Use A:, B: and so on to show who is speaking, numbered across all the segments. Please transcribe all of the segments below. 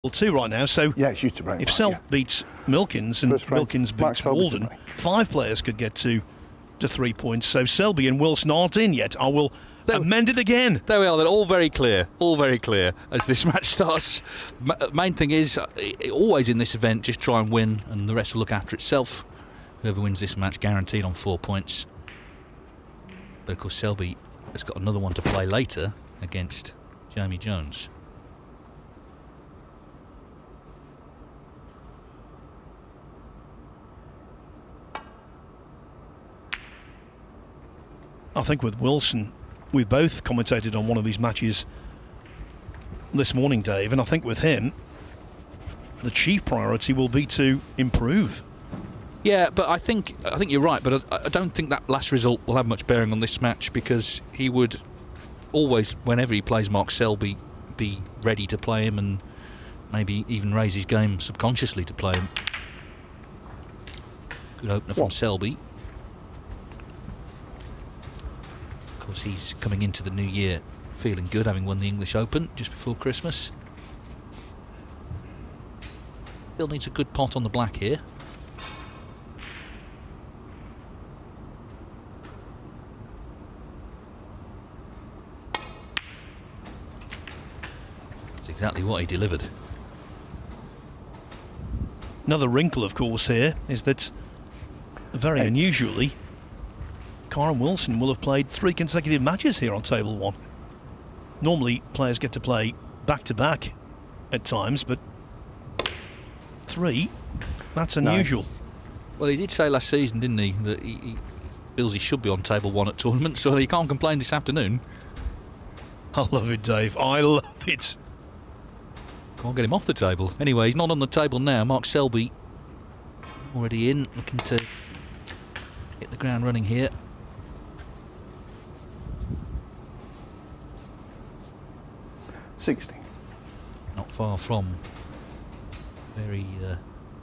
A: 2 right now, so
B: yeah, it's you to break.
A: If Selby beats Milkins and Milkins beats Walden, 5 players could get to 3 points. So Selby and Wilson aren't in yet. I will amend it again.
C: There we are. They're all very clear as this match starts. Main thing is, always in this event, just try and win, and the rest will look after itself. Whoever wins this match, guaranteed on 4 points. But of course, Selby has got another one to play later against Jamie Jones.
A: I think with Wilson, we've both commentated on one of these matches this morning, Dave, and I think with him, the chief priority will be to improve.
C: Yeah, but I think you're right, but I don't think that last result will have much bearing on this match, because he would always, whenever he plays Mark Selby, be ready to play him and maybe even raise his game subconsciously to play him. Good opener from Selby. Of course, he's coming into the new year feeling good, having won the English Open just before Christmas. Still needs a good pot on the black here. That's exactly what he delivered.
A: Another wrinkle, of course, here is that very unusually, Kyren Wilson will have played 3 consecutive matches here on table 1. Normally players get to play back-to-back at times, but 3, that's unusual.
C: Well, he did say last season, didn't he, that he feels he should be on table 1 at tournaments, so he can't complain this afternoon.
A: I love it, Dave. I love it.
C: Can't get him off the table. Anyway, he's not on the table now. Mark Selby already in, looking to hit the ground running here.
B: $60.
C: Not far from very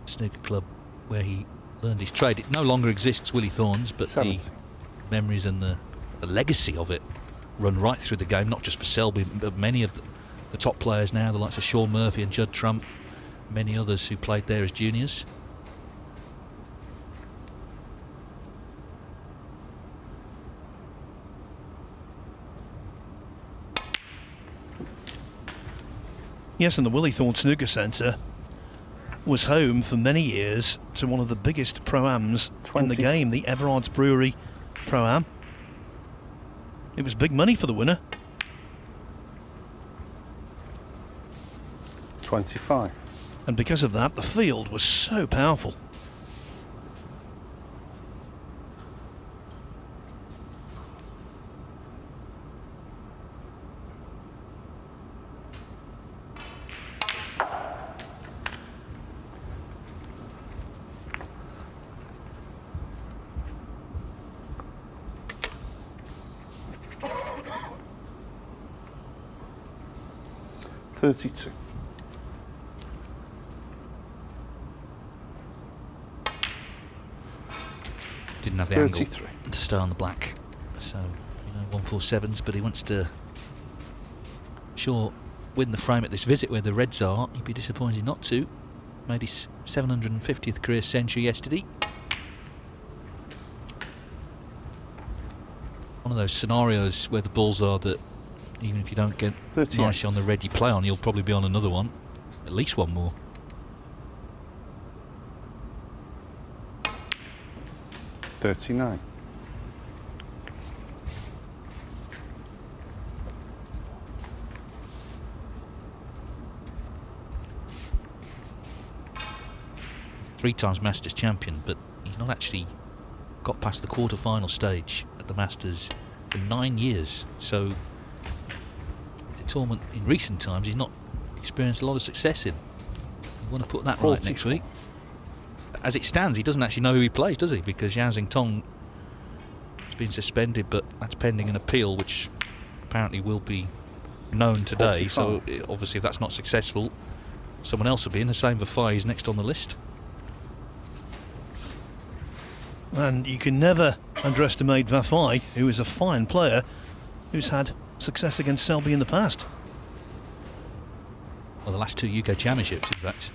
C: snooker club where he learned his trade. It no longer exists, Willie Thorne's, but
B: 70.
C: the memories and the legacy of it run right through the game, not just for Selby, but many of the top players now, the likes of Sean Murphy and Judd Trump, many others who played there as juniors.
A: Yes, and the Willie Thorne Snooker Centre was home for many years to one of the biggest Pro-Ams in the game, the Everard's Brewery Pro-Am. It was big money for the winner.
B: 25.
A: And because of that, the field was so powerful.
B: $32.
C: Didn't have the
B: 33.
C: angle to stay on the black, so 147s, but he wants to win the frame at this visit where the reds are. He'd be disappointed not to. Made his 750th career century yesterday. One of those scenarios where the balls are that even if you don't get nicely on the red you play on, you'll probably be on another one, at least one more.
B: $39.
C: Three times Masters champion, but he's not actually got past the quarter-final stage at the Masters for 9 years. So the tournament in recent times he's not experienced a lot of success in. You want to put that right next week. As it stands, he doesn't actually know who he plays, does he? Because Yao Xingtong has been suspended, but that's pending an appeal, which apparently will be known today. 45. So obviously if that's not successful, someone else will be in. The same Vafai is next on the list.
A: And you can never underestimate Vafai, who is a fine player, who's had success against Selby in the past.
C: well, the last 2 UK championships, in fact.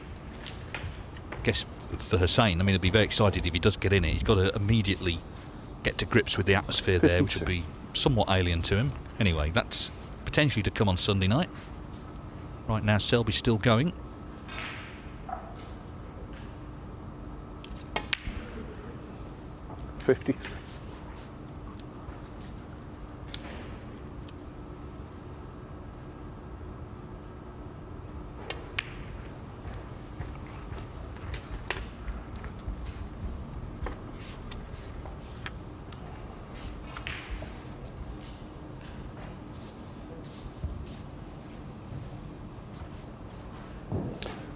C: I guess for Hussein, I mean, he'll be very excited if he does get in it. He's got to immediately get to grips with the atmosphere there, which will be somewhat alien to him. Anyway, that's potentially to come on Sunday night. Right now, Selby's still going.
B: $53.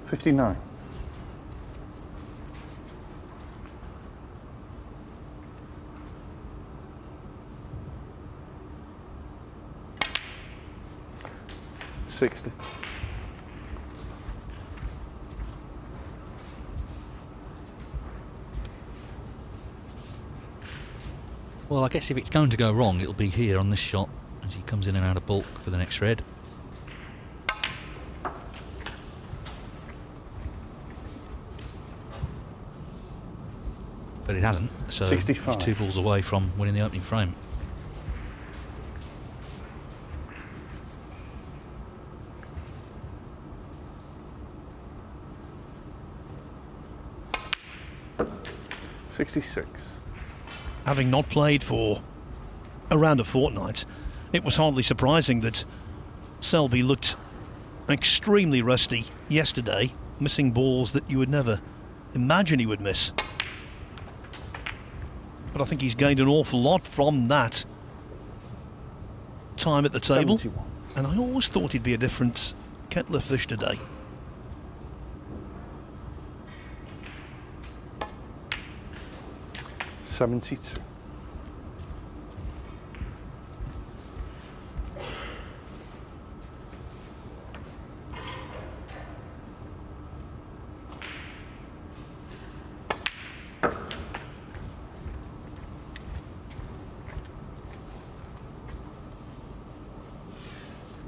B: $59. $60.
C: Well, I guess if it's going to go wrong, it'll be here on this shot as he comes in and out of bulk for the next red. But it hasn't, so
B: 65.
C: he's 2 balls away from winning the opening frame.
B: $66.
A: Having not played for around a fortnight, it was hardly surprising that Selby looked extremely rusty yesterday, missing balls that you would never imagine he would miss. But I think he's gained an awful lot from that time at the table.
B: 71.
A: And I always thought he'd be a different kettle of fish today.
B: $72.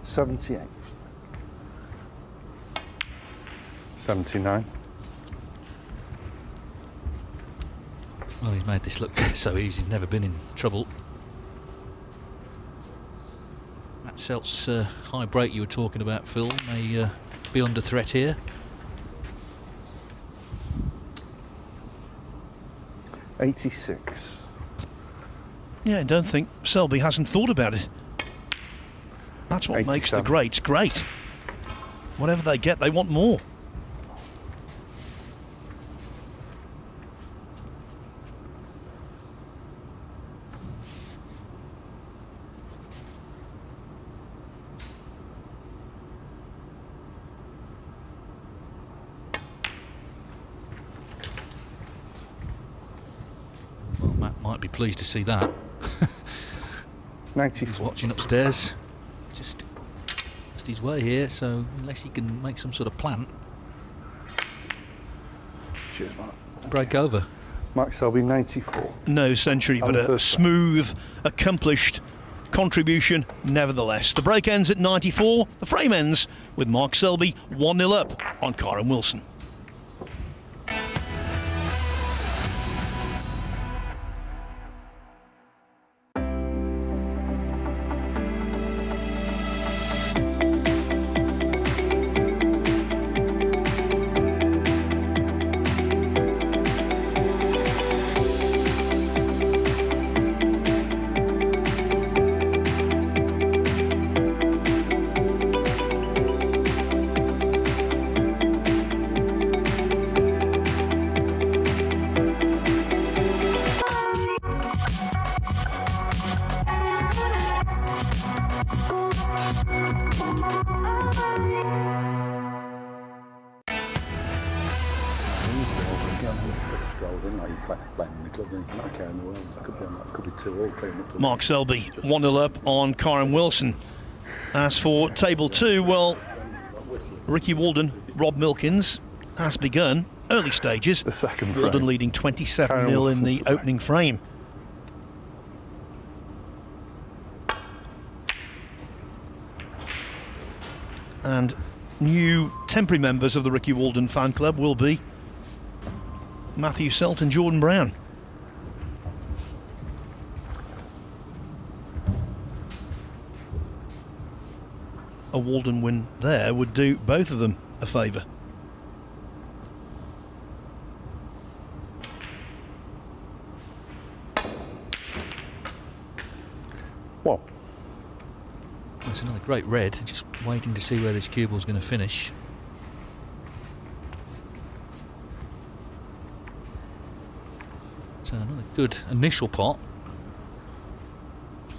B: $78. $79.
C: Well, he's made this look so easy, he's never been in trouble. Matt Selt's high break you were talking about, Phil, may be under threat here.
B: $86.
A: Yeah, I don't think Selby hasn't thought about it. That's what makes the
B: 87.
A: greats great. Whatever they get, they want more.
C: Well, Matt might be pleased to see that. He's
B: 94.
C: watching upstairs. Just his way here, so unless he can make some sort of plan,
B: Cheers, Mark.
C: break over.
B: Mark Selby, 94.
A: No century, but
B: On the
A: a
B: first
A: smooth, accomplished contribution nevertheless. The break ends at 94. The frame ends with Mark Selby 1-0 up on Kyren Wilson. Mark Selby 1-0 up on Kyren Wilson. As for table 2, well, Ricky Walden, Rob Milkins has begun early stages.
B: The second frame.
A: Walden leading 27-0 in the opening frame. And new temporary members of the Ricky Walden fan club will be Matthew Selt and Jordan Brown. A Walden win there would do both of them a favour.
B: Well,
C: That's another great red, just waiting to see where this cue ball's going to finish. So another good initial pot.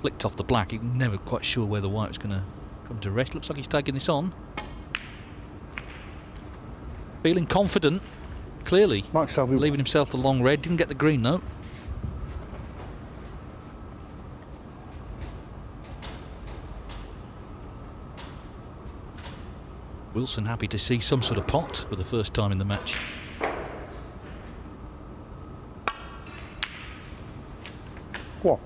C: Flicked off the black, you're never quite sure where the white was going to come to rest. Looks like he's taking this on. Feeling confident, clearly.
B: Mark Selby.
C: Leaving himself the long red, didn't get the green though. Wilson happy to see some sort of pot for the first time in the match.
B: What?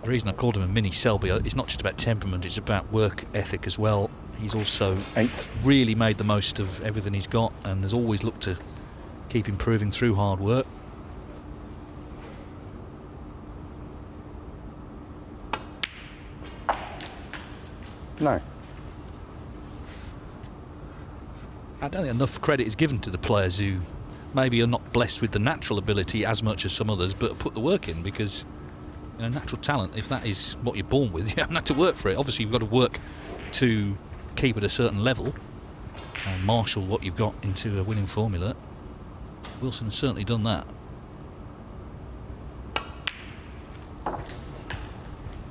C: The reason I called him a mini Selby, it's not just about temperament, it's about work ethic as well. He's also
B: 8.
C: really made the most of everything he's got and has always looked to keep improving through hard work.
B: No.
C: I don't think enough credit is given to the players who maybe are not blessed with the natural ability as much as some others, but put the work in, because natural talent, if that is what you're born with, you haven't had to work for it. Obviously you've got to work to keep at a certain level and marshal what you've got into a winning formula. Wilson has certainly done that.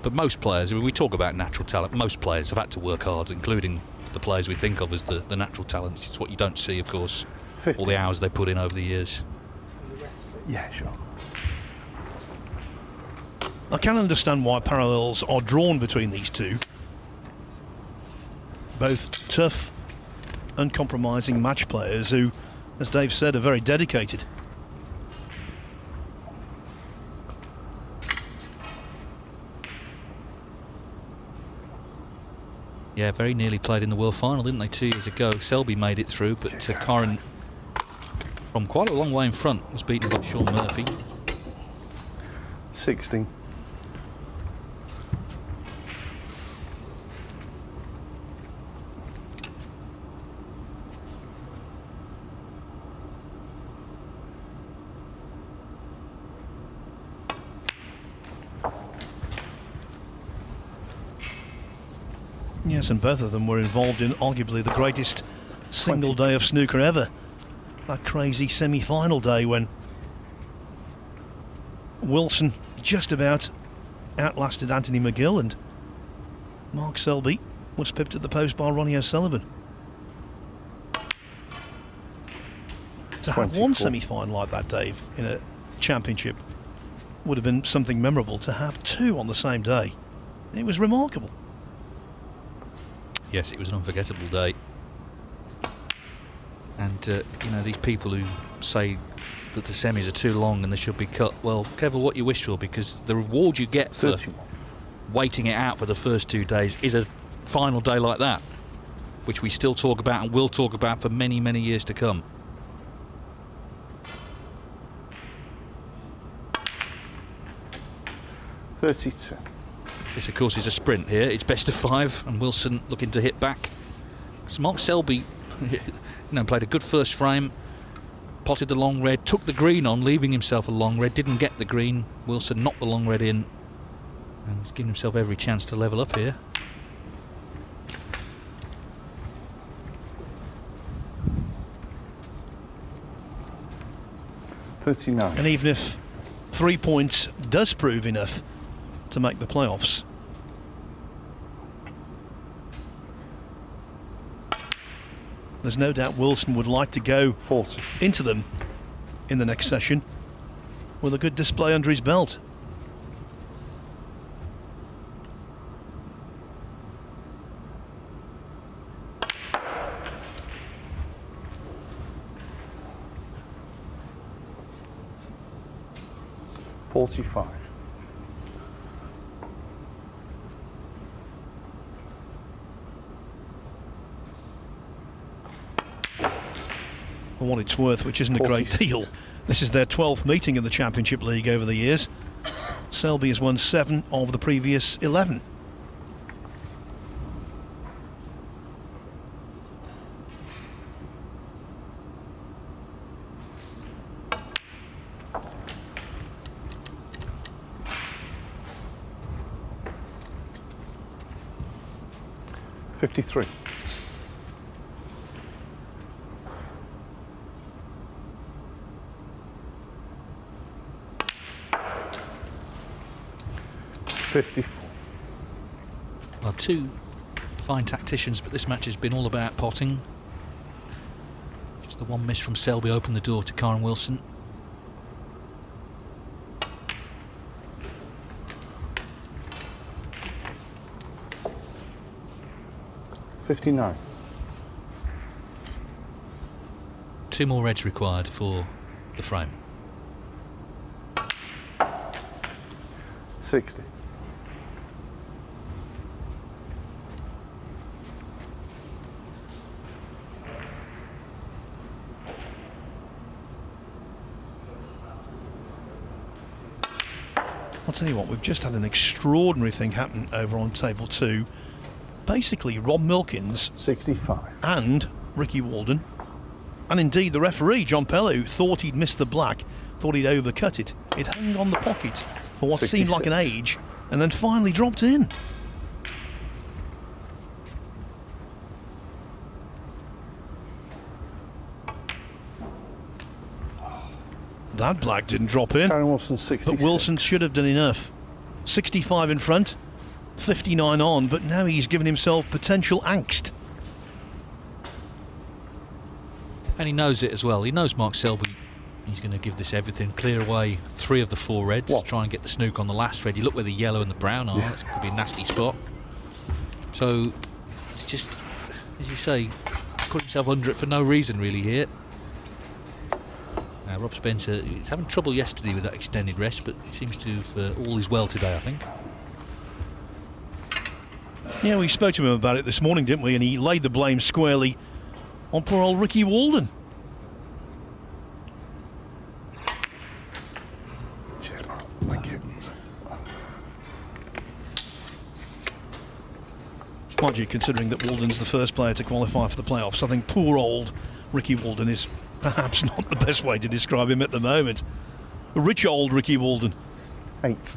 C: But most players, we talk about natural talent, most players have had to work hard, including the players we think of as the natural talents. It's what you don't see, of course,
B: 50.
C: all the hours they put in over the years.
B: Yeah, sure.
A: I can understand why parallels are drawn between these two. Both tough, uncompromising match players who, as Dave said, are very dedicated.
C: Yeah, very nearly played in the World Final, didn't they, 2 years ago? Selby made it through, but Kyren, from quite a long way in front, was beaten by Sean Murphy.
B: 16.
A: Yes, and both of them were involved in arguably the greatest single
B: 22.
A: day of snooker ever. That crazy semi-final day when Wilson just about outlasted Anthony McGill and Mark Selby was pipped at the post by Ronnie O'Sullivan. To have
B: 24.
A: one semi-final like that, Dave, in a championship would have been something memorable. To have two on the same day, it was remarkable.
C: Yes, it was an unforgettable day. And, these people who say that the semis are too long and they should be cut, well, careful what you wish for, because the reward you get for
B: 31.
C: waiting it out for the first 2 days is a final day like that, which we still talk about and will talk about for many, many years to come.
B: $32.
C: This, of course, is a sprint here. It's best of 5, and Wilson looking to hit back. So Mark Selby, played a good first frame, potted the long red, took the green on, leaving himself a long red, didn't get the green. Wilson knocked the long red in, and he's giving himself every chance to level up here.
B: $39.
A: And even if 3 points does prove enough to make the playoffs, there's no doubt Wilson would like to go
B: 40.
A: into them in the next session with a good display under his belt.
B: 45.
A: For what it's worth, which isn't a great
B: 46.
A: deal. This is their 12th meeting in the Championship League over the years. Selby has won 7 of the previous 11.
B: $53. $54.
C: Well, two fine tacticians, but this match has been all about potting. Just the one miss from Selby opened the door to Kyren Wilson.
B: $59.
C: 2 more reds required for the frame.
B: 60.
A: I'll tell you what, we've just had an extraordinary thing happen over on table 2. Basically, Rob Milkins
B: 65.
A: and Ricky Walden, and indeed the referee, John Pellew, thought he'd missed the black, thought he'd overcut it. It hung on the pocket for what seemed like an
B: 66.
A: age, and then finally dropped in. That black didn't drop in,
B: Kyren Wilson 66.
A: but Wilson should have done enough. 65 in front, 59 on, but now he's given himself potential angst.
C: And he knows it as well. He knows Mark Selby. He's going to give this everything. Clear away 3 of the 4 reds.
B: What?
C: Try and get the snook on the last red. You look where the yellow and the brown are.
B: Yeah.
C: That could be a nasty spot. So it's just, as you say, put himself under it for no reason really here. Now Rob Spencer, he's having trouble yesterday with that extended rest, but it seems to have all is well today, I think.
A: Yeah, we spoke to him about it this morning, didn't we? And he laid the blame squarely on poor old Ricky Walden.
B: Cheers, Mark. Thank you.
A: Mind you, considering that Walden's the first player to qualify for the playoffs, I think poor old Ricky Walden is perhaps not the best way to describe him at the moment. Rich old Ricky Walden.
B: 8.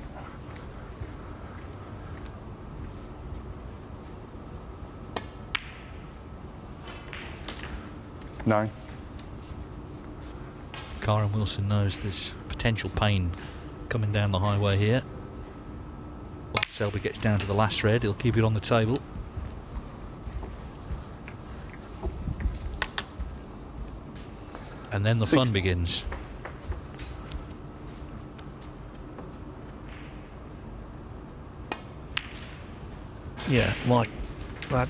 B: $9.
C: Kyren Wilson knows there's potential pain coming down the highway here. Once Selby gets down to the last red, he'll keep it on the table. And then the
B: 60.
C: fun begins.
A: Yeah, like that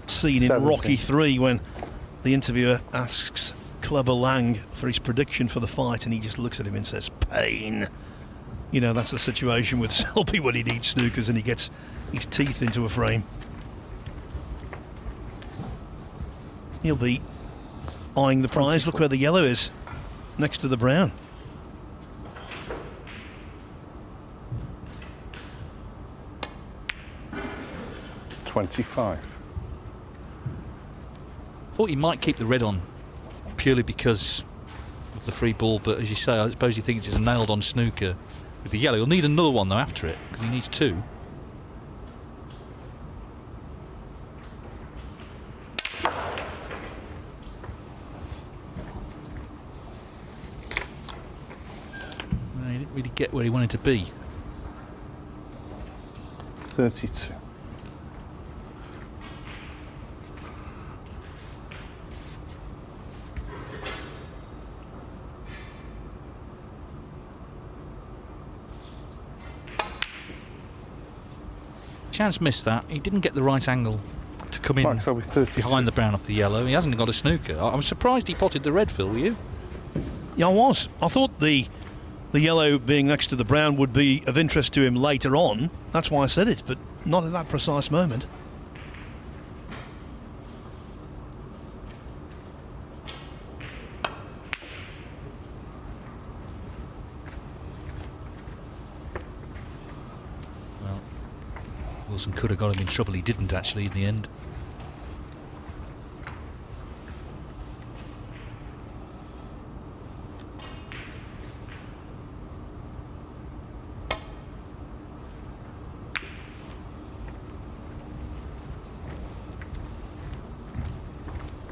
A: scene in
B: 70.
A: Rocky 3 when the interviewer asks Clubber Lang for his prediction for the fight and he just looks at him and says, pain. You know, that's the situation with Selby when he needs snookers and he gets his teeth into a frame. He'll be eyeing the prize.
B: 24.
A: Look where the yellow is, next to the brown.
B: $25.
C: Thought he might keep the red on purely because of the free ball, but as you say, I suppose he thinks it's a nailed on snooker with the yellow. He'll need another one though after it because he needs 2. He didn't really get where he wanted to be.
B: 32.
C: Chance missed that. He didn't get the right angle to come in
B: Mark Selby 32.
C: behind the brown off the yellow. He hasn't got a snooker. I'm surprised he potted the red, Phil, were you?
A: Yeah, I was. I thought the the yellow being next to the brown would be of interest to him later on. That's why I said it, but not at that precise moment.
C: Well, Wilson could have got him in trouble. He didn't actually in the end.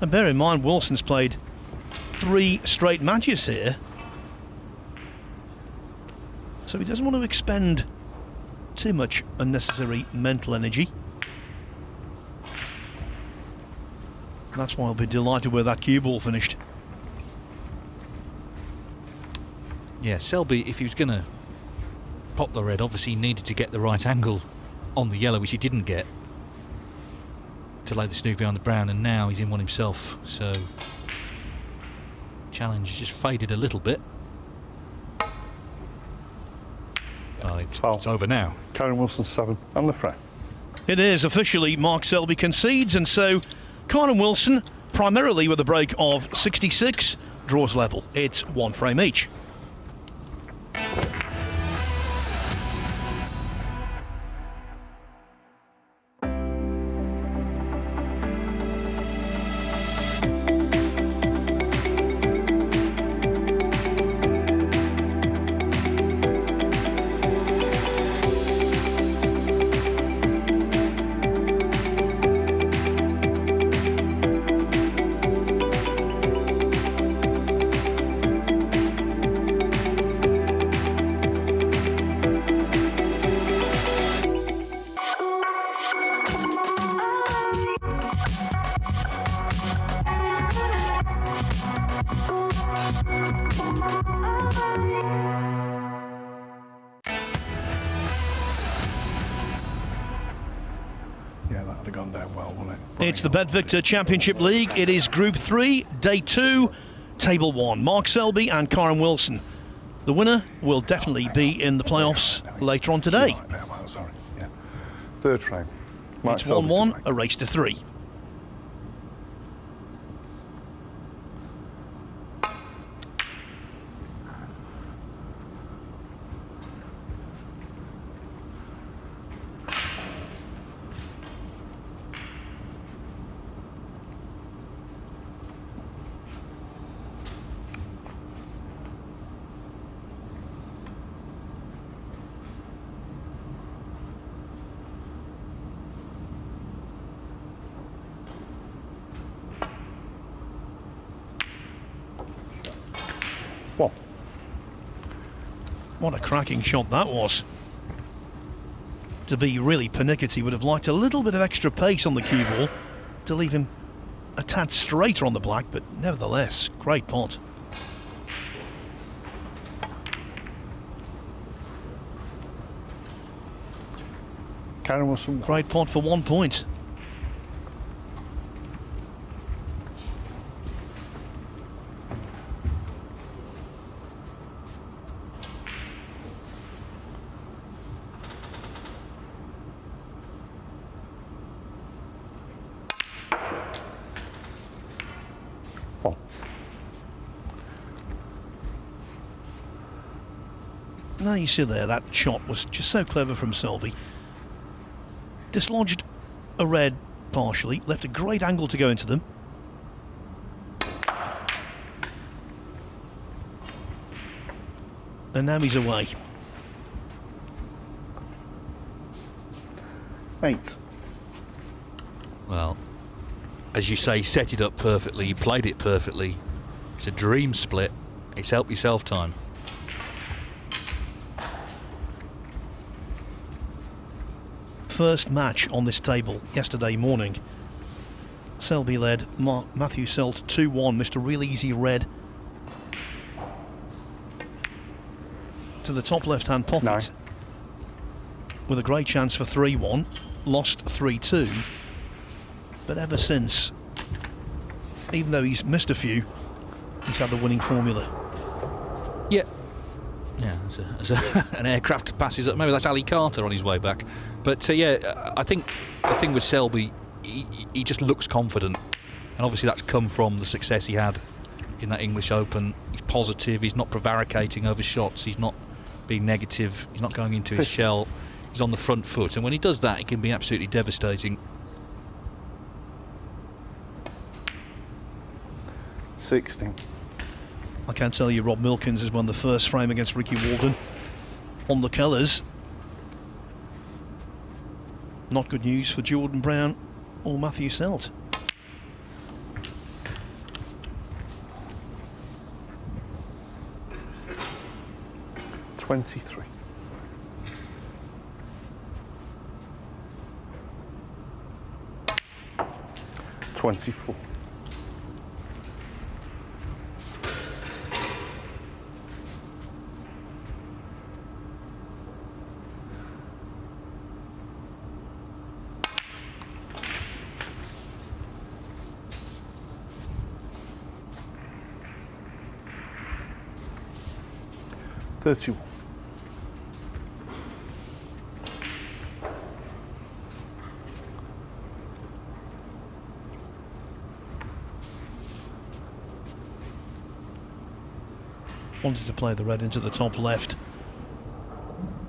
A: And bear in mind, Wilson's played 3 straight matches here, so he doesn't want to expend too much unnecessary mental energy. That's why I'll be delighted where that cue ball finished.
C: Yeah, Selby, if he was going to pop the red, obviously he needed to get the right angle on the yellow, which he didn't get, to lay the snooker behind the brown, and now he's in one himself, so challenge has just faded a little bit. Oh, it's over now.
B: Kyren Wilson 7 and the frame.
A: It is officially Mark Selby concedes, and so Kyren Wilson, primarily with a break of 66, draws level. It's 1 frame each.
B: Yeah, that would have gone down well, wouldn't it?
A: It's the Bet Victor Championship League. It is Group 3, Day 2, Table 1. Mark Selby and Kyren Wilson. The winner will definitely be in the playoffs later on today.
B: Right now, well, sorry. Yeah. Third frame. Mark
A: It's
B: Selby
A: 1-1,
B: to
A: a race to 3.
B: Well,
A: What a cracking shot that was. To be really pernickety, would have liked a little bit of extra pace on the cue ball to leave him a tad straighter on the black, but nevertheless, great pot.
B: Kyren Wilson.
A: Great pot for 1 point.
B: Well,
A: Now you see there, that shot was just so clever from Selby. Dislodged a red partially, left a great angle to go into them. And now he's away.
B: 8.
C: Well, as you say, set it up perfectly, you played it perfectly. It's a dream split. It's help yourself time.
A: First match on this table yesterday morning. Selby led, Matthew Selt 2-1, missed a real easy red to the top left hand pocket.
B: 9.
A: With a great chance for 3-1, lost 3-2, but ever since, even though he's missed a few, he's had the winning formula.
C: Yeah, Yeah, as an aircraft passes up. Maybe that's Ali Carter on his way back. But yeah, I think the thing with Selby, he just looks confident, and obviously that's come from the success he had in that English Open. He's positive. He's not prevaricating over shots. He's not being negative. He's not going into his shell. He's on the front foot, and when he does that, it can be absolutely devastating.
B: 16.
A: I can tell you Rob Milkins has won the first frame against Ricky Walden on the colours. Not good news for Jordan Brown or Matthew Selt.
B: $23. 24. 31.
A: Wanted to play the red into the top left,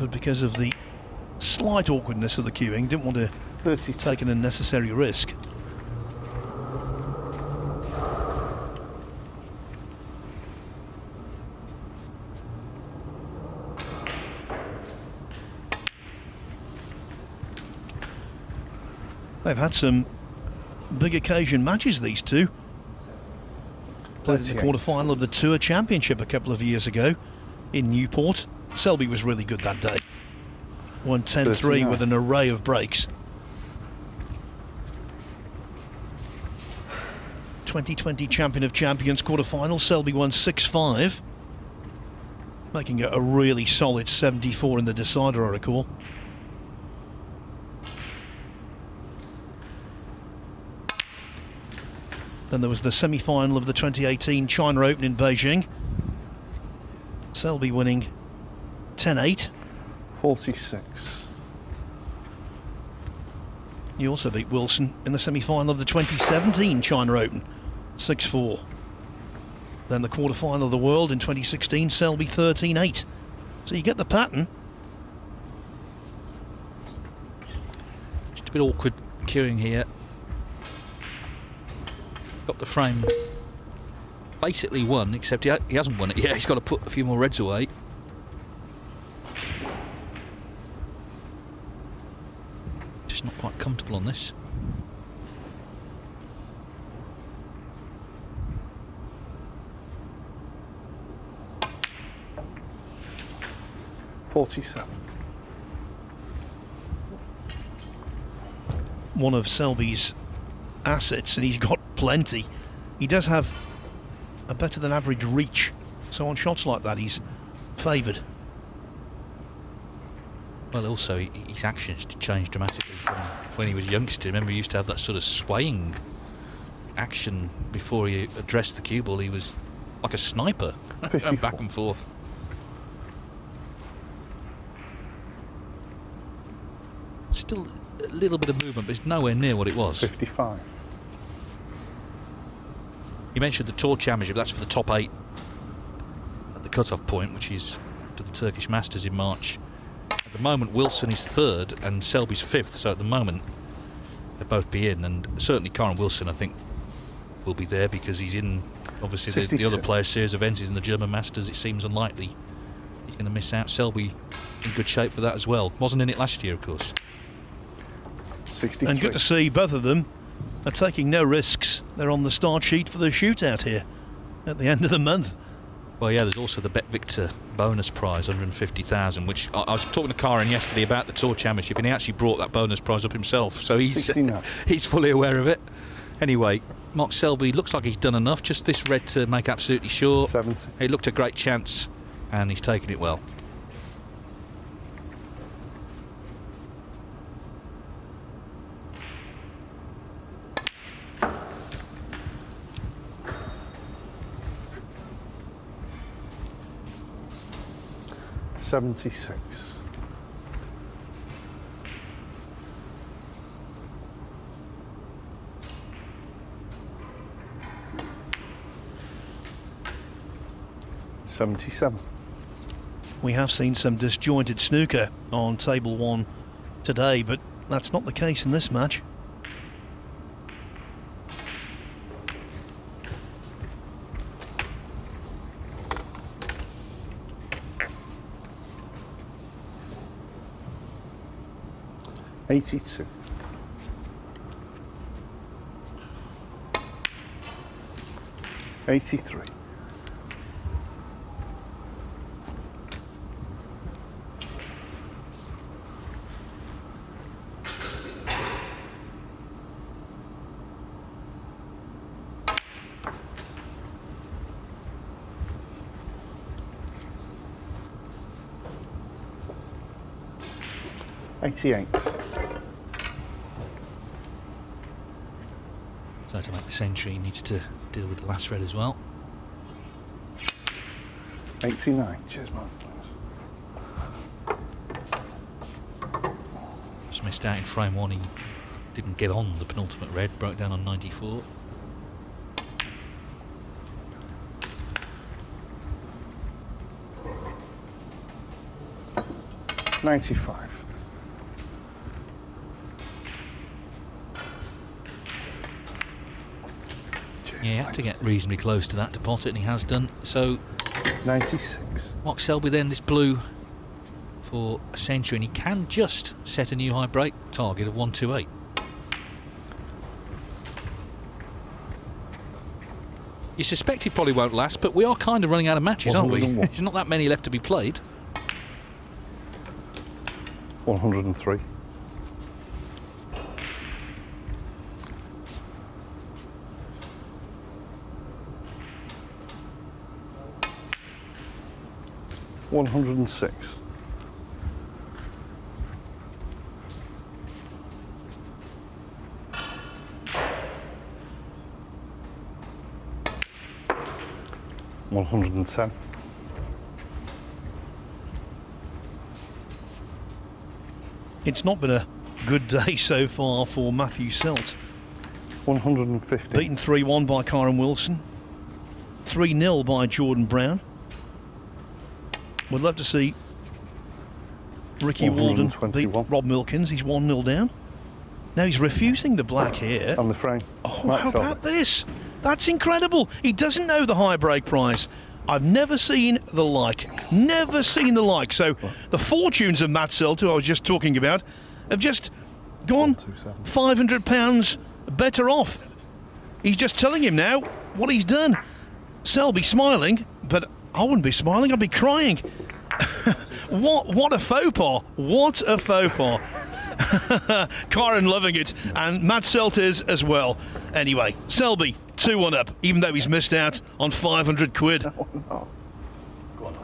A: but because of the slight awkwardness of the queuing, didn't want to
B: 32.
A: take an unnecessary risk. They've had some big occasion matches, these two. Played in the
B: 38.
A: quarter-final of the Tour Championship a couple of years ago in Newport. Selby was really good that day. Won 10-3
B: 39.
A: with an array of breaks. 2020 Champion of Champions quarter-final. Selby won 6-5. Making it a really solid 74 in the decider, I recall. Then there was the semi-final of the 2018 China Open in Beijing. Selby winning 10-8.
B: 46.
A: He also beat Wilson in the semi-final of the 2017 China Open, 6-4. Then the quarter-final of the World in 2016, Selby 13-8. So you get the pattern.
C: Just a bit awkward queuing here. Got the frame basically won, except he hasn't won it yet. He's got to put a few more reds away. Just not quite comfortable on this.
B: $47.
A: One of Selby's assets, and he's got plenty. He does have a better than average reach, so on shots like that he's favoured.
C: Well, also his actions changed dramatically from when he was a youngster. Remember, he used to have that sort of swaying action before he addressed the cue ball. He was like a sniper, going
B: 54.
C: back and forth. Still a little bit of movement, but it's nowhere near what it was.
B: 55.
C: You mentioned the Tour Championship. That's for the top 8 at the cut-off point, which is to the Turkish Masters in March. At the moment, Wilson is 3rd and Selby's 5th, so at the moment they'll both be in, and certainly Kyren Wilson, I think, will be there because he's in, obviously, the other Players Series events. He's in the German Masters. It seems unlikely he's going to miss out. Selby in good shape for that as well. Wasn't in it last year, of course.
B: 63.
A: And good to see both of them are taking no risks. They're on the start sheet for the shootout here at the end of the month.
C: Well, yeah, there's also the Bet Victor bonus prize, 150,000, which I was talking to Kyren yesterday about the Tour Championship, and he actually brought that bonus prize up himself, so he's he's fully aware of it. Anyway, Mark Selby looks like he's done enough, just this red to make absolutely sure.
B: 70.
C: He looked a great chance, and he's taken it well.
B: 76. $77.
A: We have seen some disjointed snooker on table 1 today, but that's not the case in this match.
B: $82. $83. $88.
C: So to make the century, he needs to deal with the last red as well.
B: 89. Cheers, man.
C: Just missed out in frame 1. He didn't get on the penultimate red, broke down on 94.
B: $95.
C: Yeah, he had to get reasonably close to that to pot it, and he has done. So
B: 96.
C: Mark Selby then, this blue for a century, and he can just set a new high break target of 128. You suspect he probably won't last, but we are kind of running out of matches, aren't we?
B: 101.
C: There's not that many left to be played.
B: 103. $106. $110.
A: It's not been a good day so far for Matthew Selt.
B: 150.
A: Beaten 3-1 by Kyren Wilson, 3-0 by Jordan Brown. Would love to see Ricky Walden beat
B: 121.
A: Rob Milkins. He's 1-0 down. Now he's refusing the black here.
B: On the frame.
A: Oh,
B: Matt
A: how
B: Selby.
A: about this? That's incredible. He doesn't know the high break price. I've never seen the like. Never seen the like. So the fortunes of Matt Selt, who I was just talking about, have just gone
B: 127.
A: £500 better off. He's just telling him now what he's done. Selby smiling, but I wouldn't be smiling, I'd be crying. What a faux pas. What a faux pas. Kyren loving it, and Matt Selt is as well. Anyway, Selby 2-1 up, even though he's missed out on 500 quid.
B: Oh, no. Go on.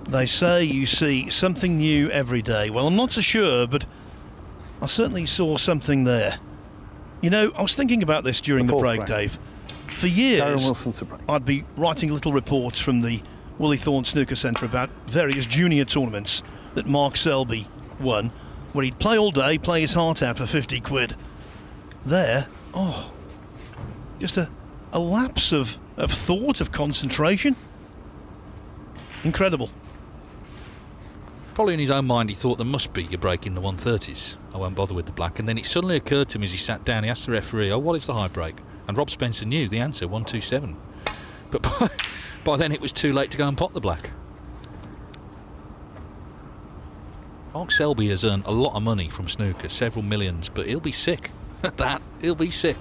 A: They say you see something new every day. Well, I'm not so sure, but I certainly saw something there. You know, I was thinking about this during the
B: fourth
A: break,
B: frame.
A: Dave. For
B: Kyren
A: years,
B: Wilson to break.
A: I'd be writing little reports from the Willie Thorne Snooker Centre about various junior tournaments that Mark Selby won, where he'd play all day, play his heart out for 50 quid. There, oh, just a lapse of thought, of concentration. Incredible.
C: Probably in his own mind he thought there must be a break in the 130s. I won't bother with the black. And then it suddenly occurred to him as he sat down, he asked the referee, oh, what is the high break? And Rob Spencer knew the answer, 127. But by then it was too late to go and pot the black. Mark Selby has earned a lot of money from snooker, several millions, but he'll be sick at that. He'll be sick.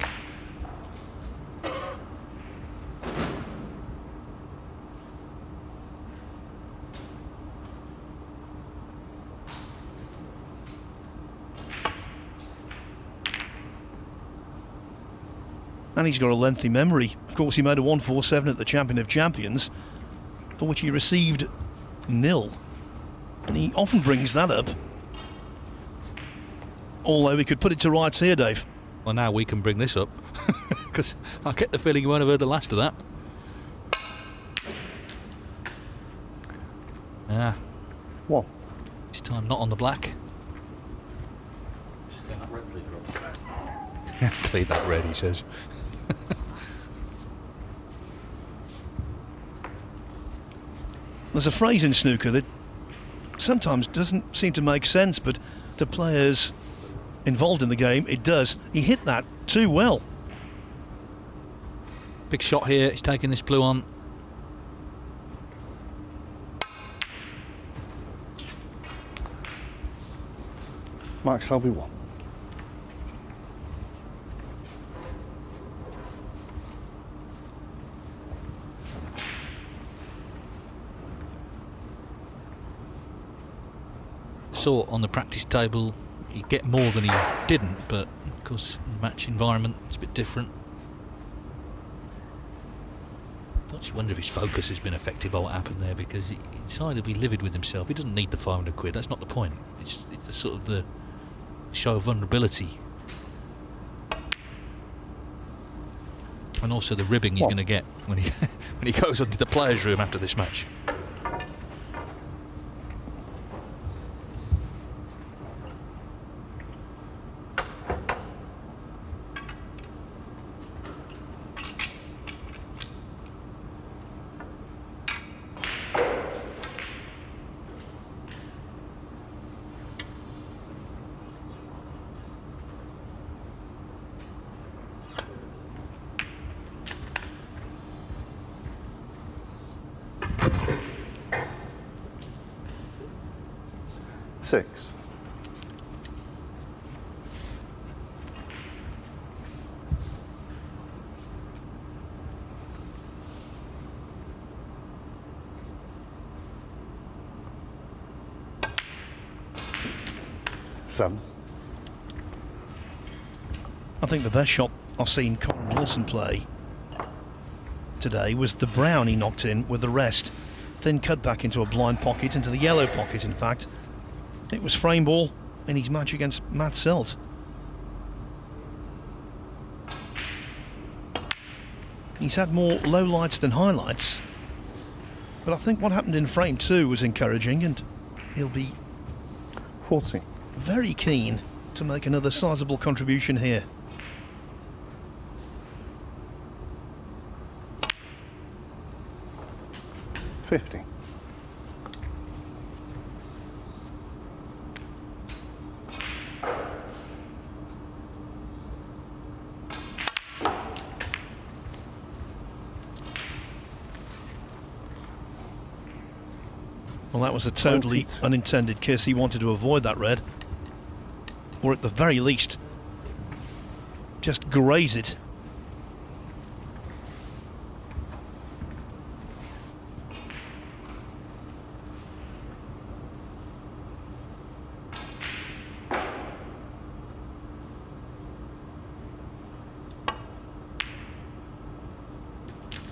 A: And he's got a lengthy memory. Of course, he made a 147 at the Champion of Champions, for which he received nil. And he often brings that up. Although we could put it to rights here, Dave.
C: Well, now we can bring this up, because I get the feeling you won't have heard the last of that. Ah.
B: What?
C: This time not on the black. Clean that red, he says.
A: There's a phrase in snooker that sometimes doesn't seem to make sense, but to players involved in the game, it does. He hit that too well.
C: Big shot here, he's taking this blue on.
B: Mark Selby won.
C: Saw on the practice table he'd get more than he didn't, but of course match environment it's a bit different. I just wonder if his focus has been affected by what happened there, because he decided to be livid with himself. He doesn't need the 500 quid, that's not the point. It's the sort of the show of vulnerability, and also the ribbing he's going to get when he goes into the players' room after this match.
B: Six. Seven.
A: I think the best shot I've seen Kyren Wilson play today was the brown he knocked in with the rest. Thin cut back into a blind pocket, into the yellow pocket in fact. It was frame ball in his match against Matt Selt. He's had more lowlights than highlights, but I think what happened in frame 2 was encouraging, and he'll be
B: 40.
A: very keen to make another sizable contribution here.
B: $50.
A: Well, that was a totally
B: 22.
A: unintended kiss. He wanted to avoid that red, or at the very least just graze it.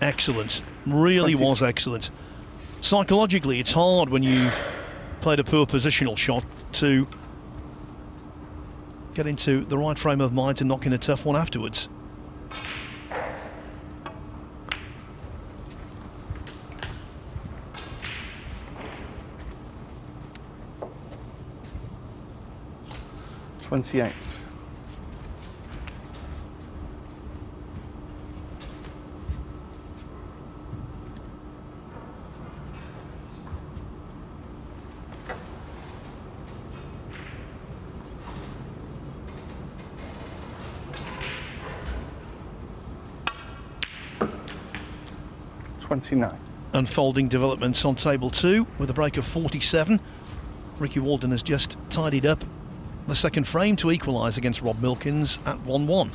A: Excellent, really
B: 20.
A: was excellent. Psychologically, it's hard when you've played a poor positional shot to get into the right frame of mind to knock in a tough one afterwards.
B: $28. 29.
A: Unfolding developments on table 2 with a break of 47. Ricky Walden has just tidied up the second frame to equalise against Rob Milkins at 1-1.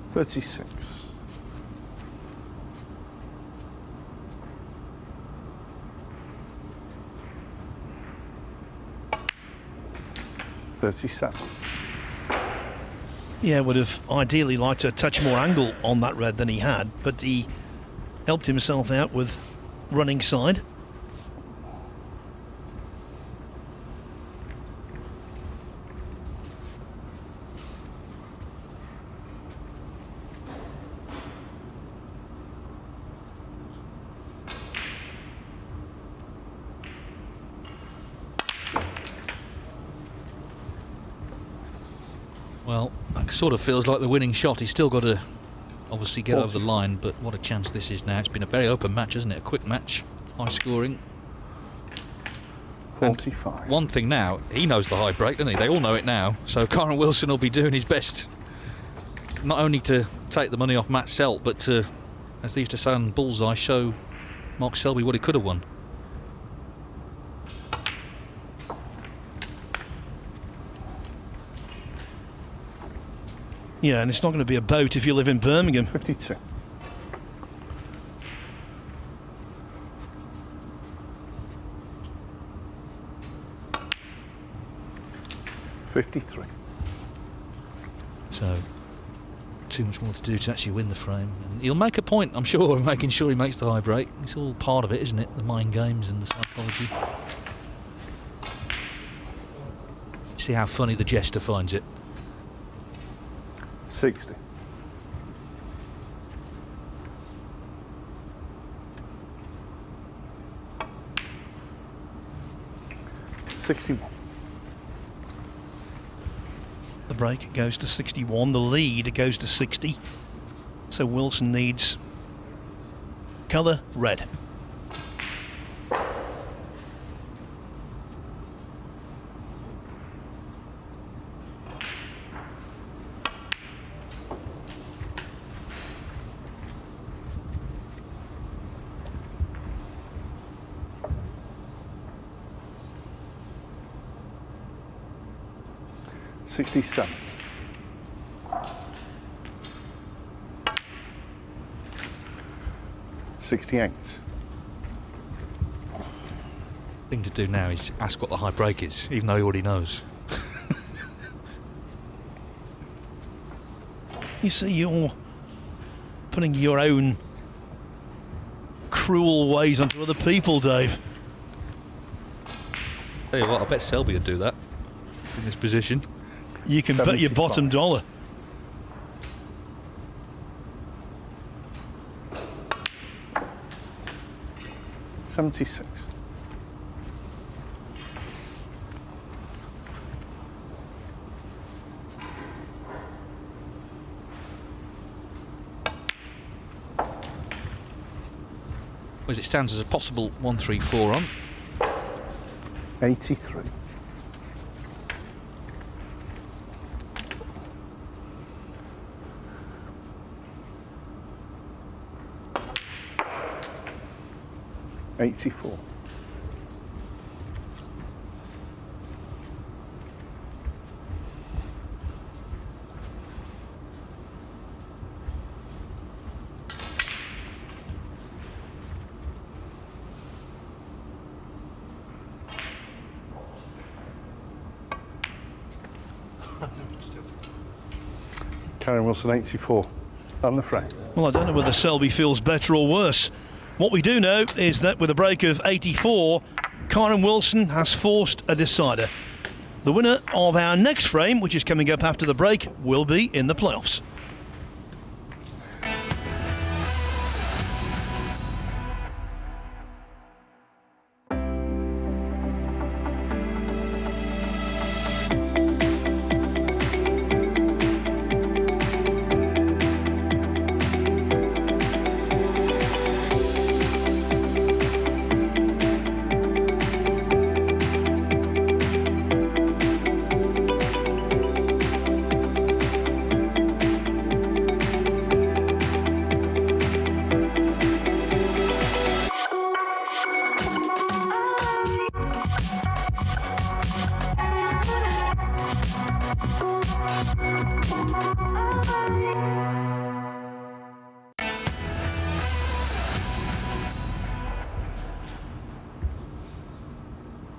B: $36. $37.
A: Yeah, would have ideally liked a touch more angle on that red than he had, but he helped himself out with running side.
C: Well, that sort of feels like the winning shot. He's still got to obviously get over the
B: 44.
C: line, but what a chance this is now. It's been a very open match, hasn't it? A quick match, high scoring.
B: 45.
C: One thing now, he knows the high break, doesn't he? They all know it now. So Kyren Wilson will be doing his best, not only to take the money off Matt Selt, but to, as they used to say on Bullseye, show Mark Selby what he could have won.
A: Yeah, and it's not going to be a boat if you live in Birmingham.
B: 52. $53.
C: So, too much more to do to actually win the frame. And he'll make a point, I'm sure, of making sure he makes the high break. It's all part of it, isn't it? The mind games and the psychology. See how funny the jester finds it.
B: 60. $61.
A: The break goes to 61, the lead goes to 60. So Wilson needs colour red.
B: $67. $68.
C: Thing to do now is ask what the high break is, even though he already knows.
A: You see, you're putting your own cruel ways onto other people, Dave.
C: Tell you what, I bet Selby would do that in this position.
A: You can bet your
B: 75.
A: bottom dollar.
B: $76.
C: As it stands as a possible 1-3-4 on.
B: 83. $84. Kyren Wilson, 84 on the frame.
A: Well, I don't know whether Selby feels better or worse. What we do know is that with a break of 84, Kyren Wilson has forced a decider. The winner of our next frame, which is coming up after the break, will be in the playoffs.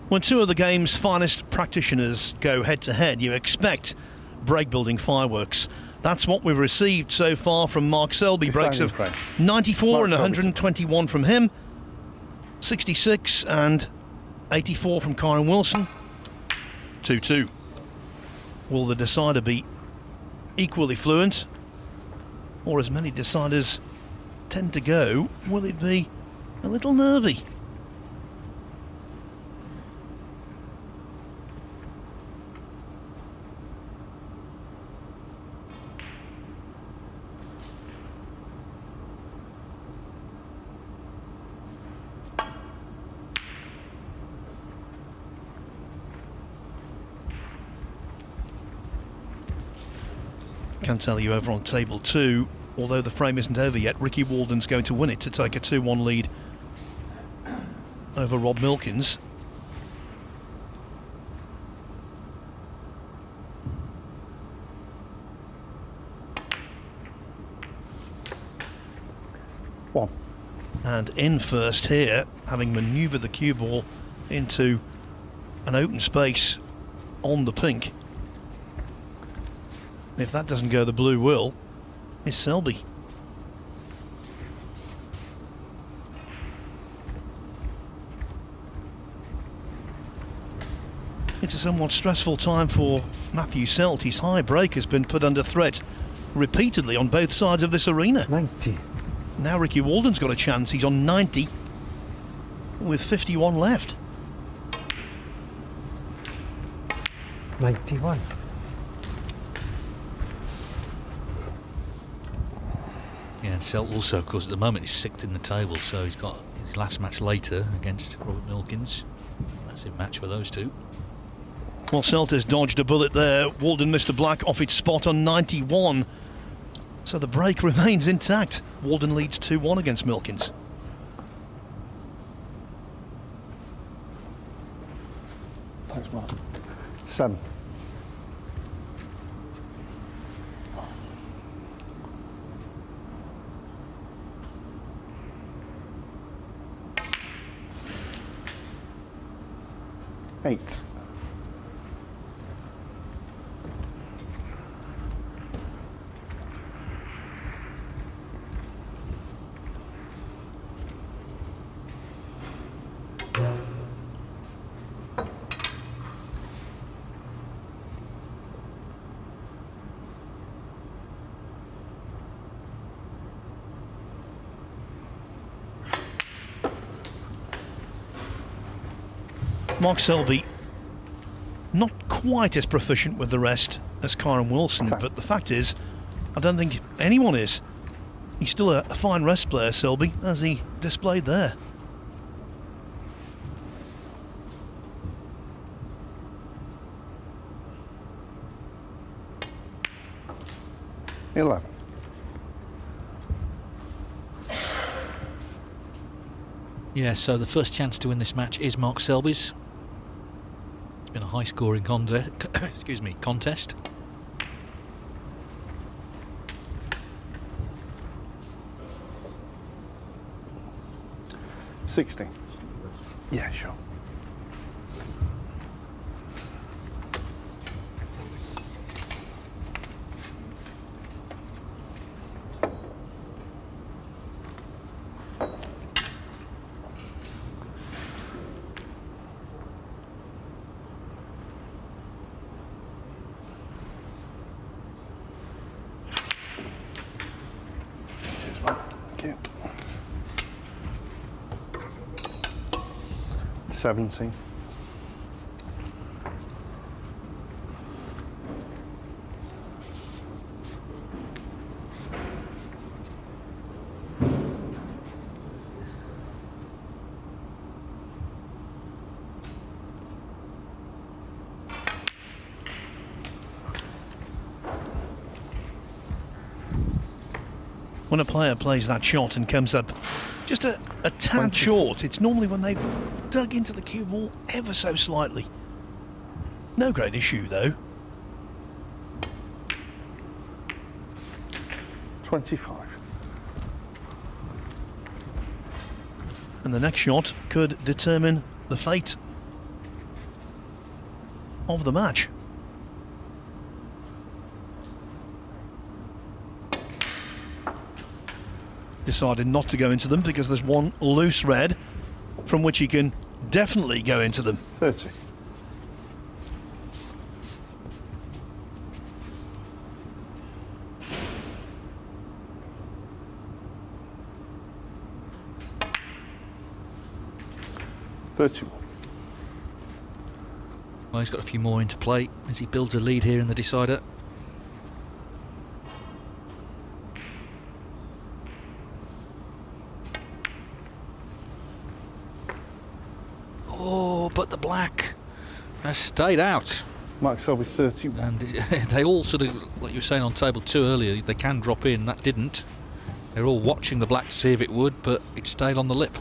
A: When two of the game's finest practitioners go head-to-head, you expect break-building fireworks. That's what we've received so far from Mark Selby. Breaks of 94 and 121 from him, 66 and 84 from Kyren Wilson. 2-2. Will the decider be equally fluent, or as many deciders tend to go, will it be a little nervy? Can tell you over on table 2, although the frame isn't over yet, Ricky Walden's going to win it to take a 2-1 lead over Rob Milkins.
B: One.
A: And in first here, having manoeuvred the cue ball into an open space on the pink. If that doesn't go, the blue will, is Selby. It's a somewhat stressful time for Matthew Selt. His high break has been put under threat repeatedly on both sides of this arena.
D: 90.
A: Now Ricky Walden's got a chance. He's on 90 with 51 left.
D: 91.
C: Yeah, and Selt also, of course, at the moment is 6th in the table, so he's got his last match later against Robert Milkins. Massive match for those two.
A: Well, Selt has dodged a bullet there. Walden missed a black off its spot on 91. So the break remains intact. Walden leads 2-1 against Milkins.
B: Thanks, Mark. 7. Eight.
A: Mark Selby, not quite as proficient with the rest as Kyren Wilson, but the fact is, I don't think anyone is. He's still a fine rest player, Selby, as he displayed there.
B: $11.
C: Yeah, so the first chance to win this match is Mark Selby's. It's been a high-scoring contest.
B: 60. Yeah, sure. Cheers, Mark. Thank you. 70.
A: When a player plays that shot and comes up just a tad short, it's normally when they've dug into the cue ball ever so slightly. No great issue though.
B: 25.
A: And the next shot could determine the fate of the match. Decided not to go into them because there's one loose red from which he can definitely go into them.
B: 30.
C: Well, he's got a few more into play as he builds a lead here in the decider. Oh, but the black has stayed out.
B: Mark Selby 31.
C: And they all sort of, like you were saying on table 2 earlier, they can drop in. That didn't. They're all watching the black to see if it would, but it stayed on the lip.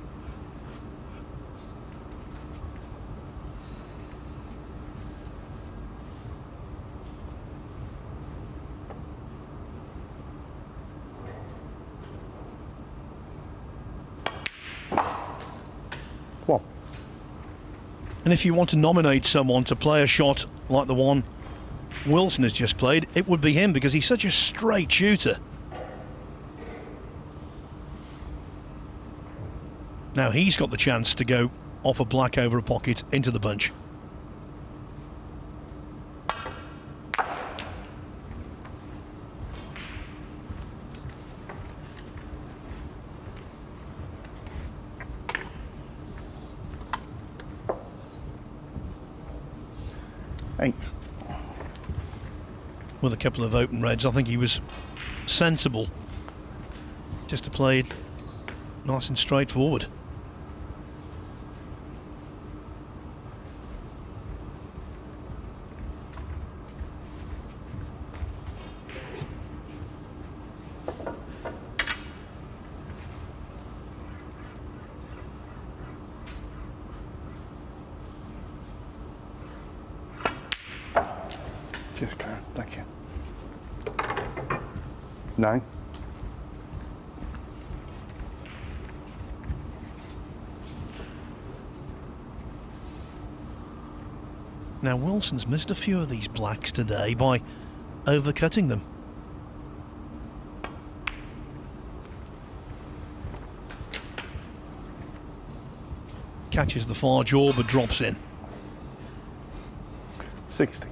B: One.
A: And if you want to nominate someone to play a shot like the one Wilson has just played, it would be him because he's such a straight shooter. Now he's got the chance to go off a black over a pocket into the bunch.
B: Eight.
A: With a couple of open reds, I think he was sensible just to play it nice and straightforward.
B: Cheers, Kyren. Thank you. 9.
A: Now Wilson's missed a few of these blacks today by overcutting them. Catches the far jaw but drops in.
B: 60.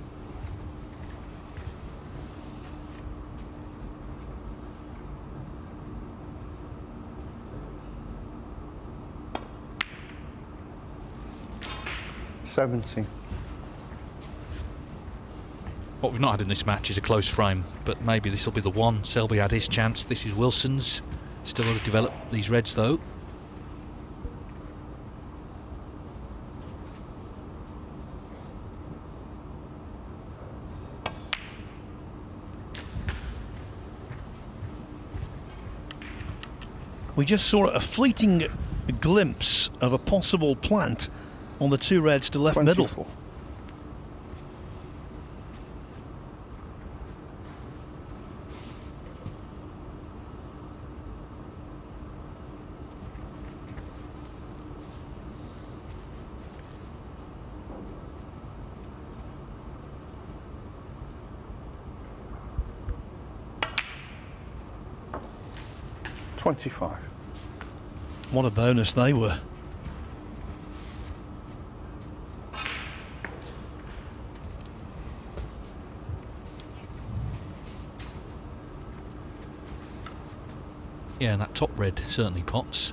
C: What we've not had in this match is a close frame, but maybe this will be the one. Selby had his chance. This is Wilson's. Still got to develop these reds though.
A: We just saw a fleeting glimpse of a possible plant on the two reds to left
B: 24.
A: middle. What a bonus they were.
C: Yeah, and that top red certainly pops.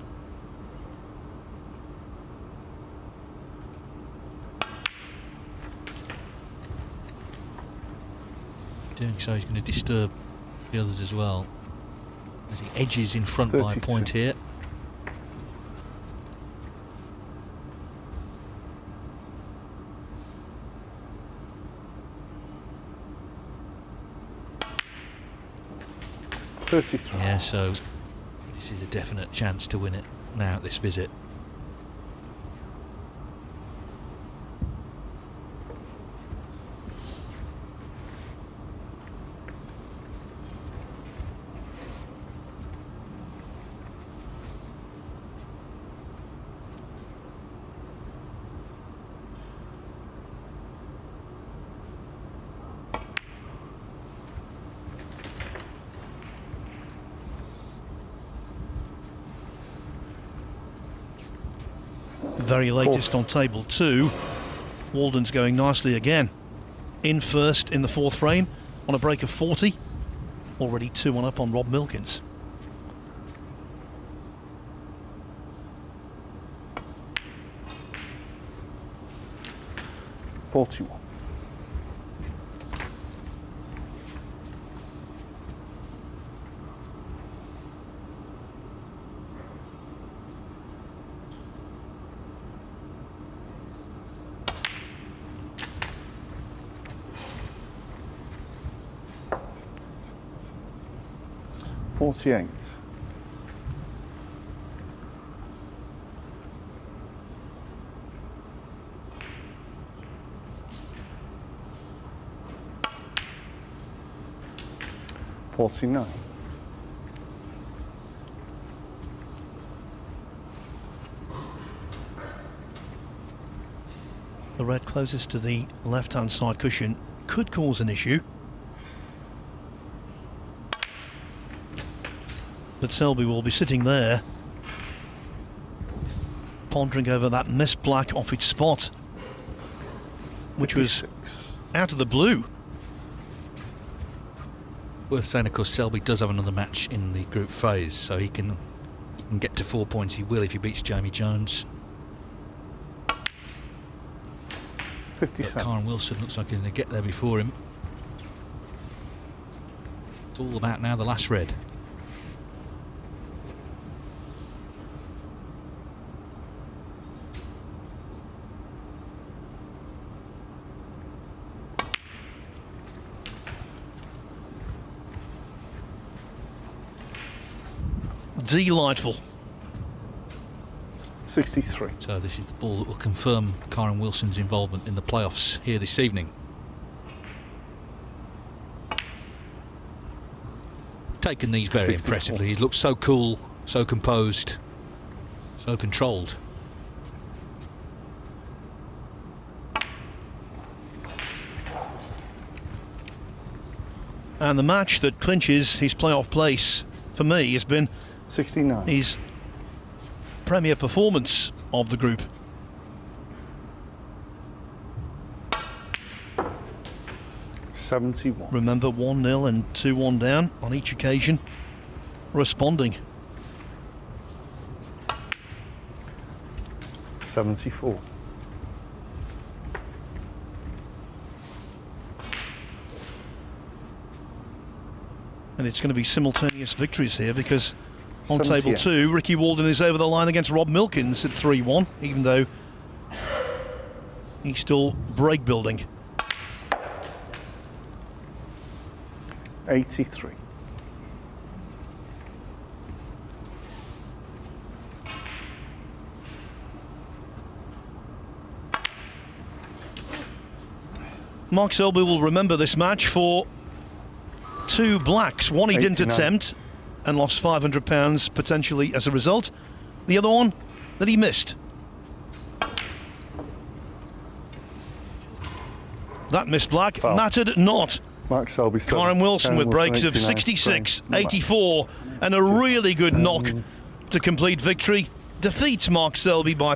C: Doing so, he's going to disturb the others as well, as he edges in front by a
B: 32.
C: point here. Yeah, so this is a definite chance to win it now at this visit.
A: Very latest on table 2. Walden's going nicely again. In first in the 4th frame on a break of 40. Already 2-1 up on Rob Milkins.
B: $41. $48. $49.
A: The red closest to the left-hand side cushion could cause an issue. But Selby will be sitting there, pondering over that missed black off its spot, which was
B: 56.
A: out of the blue.
C: Worth saying, of course, Selby does have another match in the group phase, so he can get to 4 points. He will if he beats Jamie Jones. But
B: 57.
C: Kyren Wilson looks like he's going to get there before him. It's all about now the last red.
A: Delightful.
B: 63.
C: So this is the ball that will confirm Kyren Wilson's involvement in the playoffs here this evening. Taken these very
B: 64.
C: impressively. He's looked so cool, so composed, so controlled.
A: And the match that clinches his playoff place for me has been
B: 69.
A: his premier performance of the group.
B: $71.
A: Remember, 1-0 and 2-1 down on each occasion, responding.
B: $74.
A: And it's going to be simultaneous victories here because on table
B: 78.
A: 2, Ricky Walden is over the line against Rob Milkins at 3-1, even though he's still break building.
B: 83.
A: Mark Selby will remember this match for 2 blacks. One he didn't
B: 89.
A: attempt and lost £500 potentially as a result. The other one that he missed. That missed black
B: Foul.
A: mattered not.
B: Mark Selby.
A: Kyren Wilson with breaks of
B: 89,
A: 66, 84 and a really good knock to complete victory. Defeats Mark Selby by